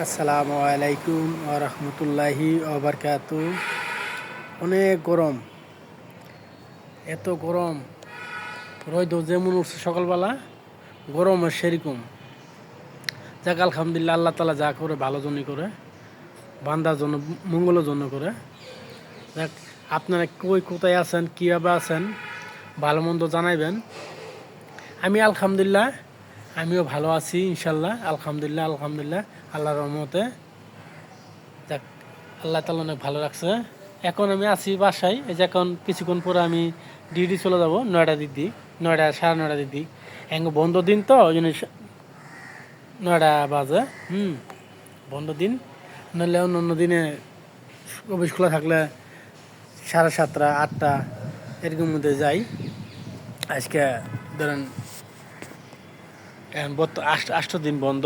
আসসালামু আলাইকুম ওয়া রাহমাতুল্লাহি ওয়া বারাকাতু। অনেক গরম, এত গরম, রোদ যেমন উঠছে সকালবেলা, গরমও সেরকম। যাক আলহামদুলিল্লাহ, আল্লাহ তাআলা যা করে ভালো জন্যই করে, বান্দার জন্য, মঙ্গলের জন্য করে। যাক, আপনারা কোথায় আছেন, কীভাবে আছেন, ভালো মন্দ জানাইবেন। আমি আলহামদুলিল্লাহ, আমিও ভালো আছি ইনশাল্লাহ। আলহামদুলিল্লাহ আলহামদুলিল্লাহ, আল্লাহর রহমতে। যাক, আল্লাহ তাআলা অনেক ভালো রাখছে। এখন আমি আছি বাসায়। এই যে এখন কিছুক্ষণ পরে আমি ডিউটি চলে যাব, 9টার দিক, 9টা সাড়ে 9টার দিক। বন্ধ দিন তো, ওই জন্য 9টা বাজে। বন্ধ দিন, নাহলে অন্য দিনে অফিস খোলা থাকলে 7:30 8টা এরকম মধ্যে যাই। আজকে ধরেন 8 দিন বন্ধ।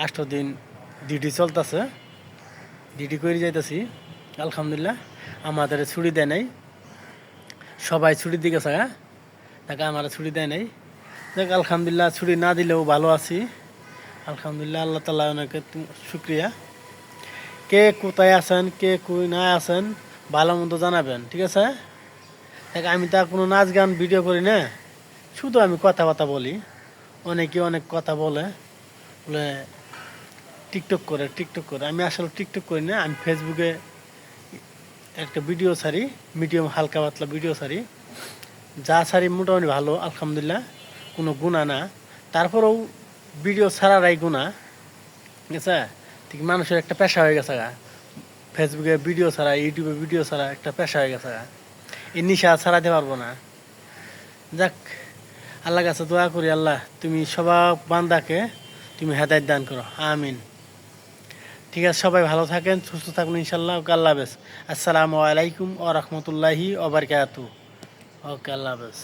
8 দিন ডিউটি চলতেছে, ডিউটি করে যাইতেছি আলহামদুলিল্লাহ। আমাদের ছুটি দেয় নাই, সবাই ছুটির দিকে গেছে, তাকে আমার ছুটি দেয় নাই। দেখ আলহামদুলিল্লাহ, ছুটি না দিলেও ভালো আছি আলহামদুলিল্লাহ। আল্লাহ তাআলা অনেক শুক্রিয়া। কে কোথায় আছেন, কে কই না আছেন, ভালো মন্দ জানাবেন, ঠিক আছে? দেখ, আমি তো কোনো নাচ গান ভিডিও করি না, শুধু আমি কথাবার্তা বলি। অনেকে অনেক কথা বলে টিকটক করে। আমি আসলে টিকটক করি না, আমি ফেসবুকে একটা ভিডিও ছাড়ি, মিডিয়াম হালকা পাতলা ভিডিও ছাড়ি। যা ছাড়ি মোটামুটি ভালো আলহামদুলিল্লাহ, কোনো গুণা না। তারপরেও ভিডিও ছাড়ারাই গুণা, ঠিক আছে? ঠিক, মানুষের একটা পেশা হয়ে গেছে ফেসবুকে ভিডিও ছাড়া, ইউটিউবে ভিডিও ছাড়া একটা পেশা হয়ে গেছে এই নিশা ছাড়াতে পারবো না। যাক, আল্লাহ কাছে দোয়া করি, আল্লাহ তুমি সব বান্দাকে তুমি হেদায়েত দান করো, আমিন। ঠিক আছে, সবাই ভালো থাকেন, সুস্থ থাকুন ইনশাল্লাহ। ওকে, আল্লাহ হাফেজ। আসসালামু আলাইকুম ওয়া রাহমাতুল্লাহি ওয়া বারাকাতুহু। ওকে, আল্লাহ হাফেজ।